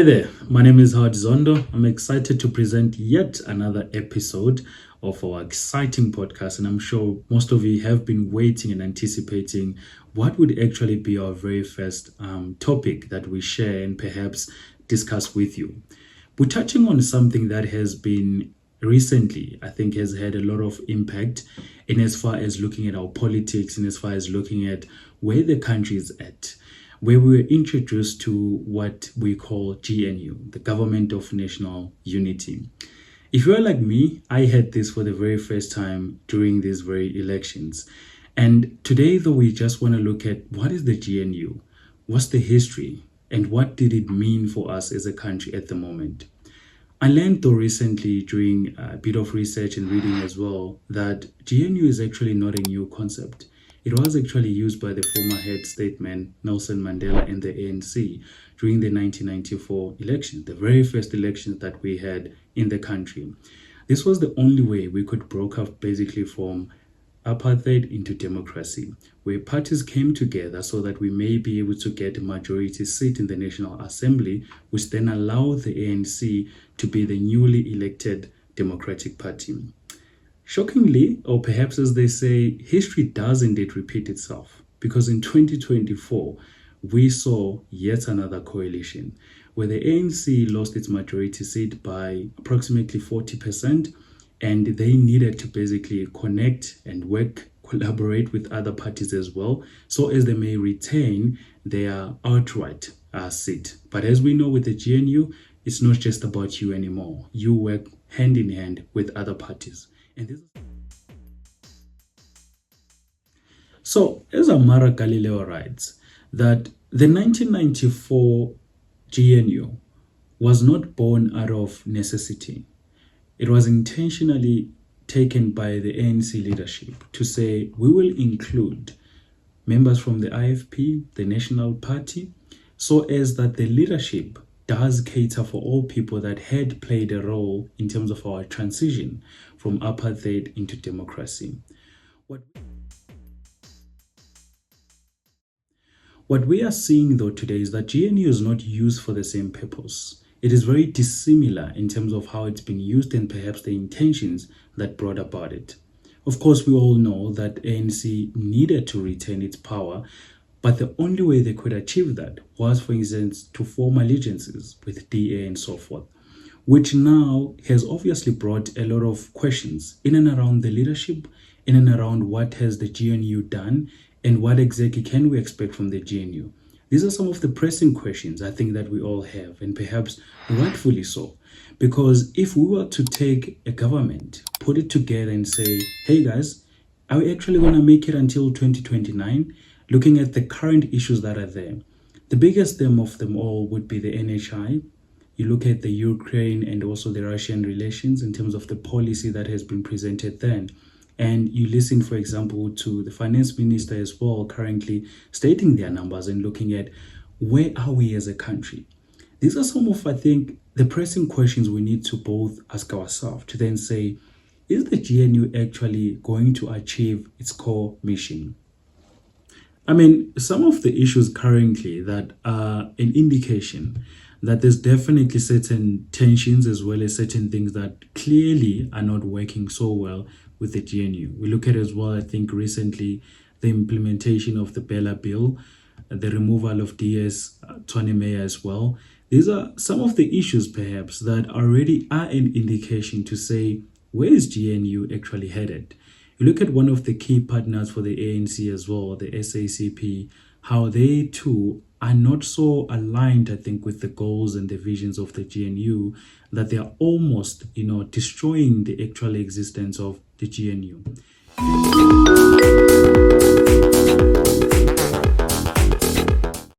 Hi there, my name is Zondo. I'm excited to present yet another episode of our exciting podcast, and I'm sure most of you have been waiting and anticipating what would actually be our very first topic that we share and perhaps discuss with you. We're touching on something that has been recently, I think, has had a lot of impact in as far as looking at our politics and as far as looking at where the country is at, where we were introduced to what we call GNU, the Government of National Unity. If you're like me, I had this for the very first time during these very elections. And today, though, we just want to look at what is the GNU, what's the history, and what did it mean for us as a country at the moment. I learned though recently during a bit of research and reading as well that GNU is actually not a new concept. It was actually used by the former head statesman Nelson Mandela and the ANC during the 1994 election, the very first elections that we had in the country. This was the only way we could break up basically from apartheid into democracy, where parties came together so that we may be able to get a majority seat in the National Assembly, which then allowed the ANC to be the newly elected Democratic Party. Shockingly, or perhaps as they say, history does indeed repeat itself, because in 2024, we saw yet another coalition where the ANC lost its majority seat by approximately 40%, and they needed to basically connect and collaborate with other parties as well, so as they may retain their outright seat. But as we know with the GNU, it's not just about you anymore. You work hand in hand with other parties. So, as Amara Galileo writes, that the 1994 GNU was not born out of necessity. It was intentionally taken by the ANC leadership to say, we will include members from the IFP, the National Party, so as that the leadership does cater for all people that had played a role in terms of our transition from apartheid into democracy. What we are seeing though today is that GNU is not used for the same purpose. It is very dissimilar in terms of how it's been used and perhaps the intentions that brought about it. Of course, we all know that ANC needed to retain its power, but the only way they could achieve that was, for instance, to form alliances with DA and so forth, which now has obviously brought a lot of questions in and around the leadership, in and around what has the GNU done, and what exactly can we expect from the GNU. These are some of the pressing questions I think that we all have, and perhaps rightfully so. Because if we were to take a government, put it together and say, hey guys, are we actually going to make it until 2029? Looking at the current issues that are there, the biggest theme of them all would be the NHI. You look at the Ukraine and also the Russian relations in terms of the policy that has been presented then. And you listen, for example, to the finance minister as well, currently stating their numbers and looking at where are we as a country. These are some of, I think, the pressing questions we need to both ask ourselves to then say, is the GNU actually going to achieve its core mission? I mean, some of the issues currently that are an indication that there's definitely certain tensions as well as certain things that clearly are not working so well with the GNU. We look at as well, I think recently, the implementation of the Bella Bill, the removal of DS Twanemeya as well. These are some of the issues perhaps that already are an indication to say, where is GNU actually headed? You look at one of the key partners for the ANC as well, the SACP, how they too are not so aligned, I think, with the goals and the visions of the GNU, that they are almost, destroying the actual existence of the GNU.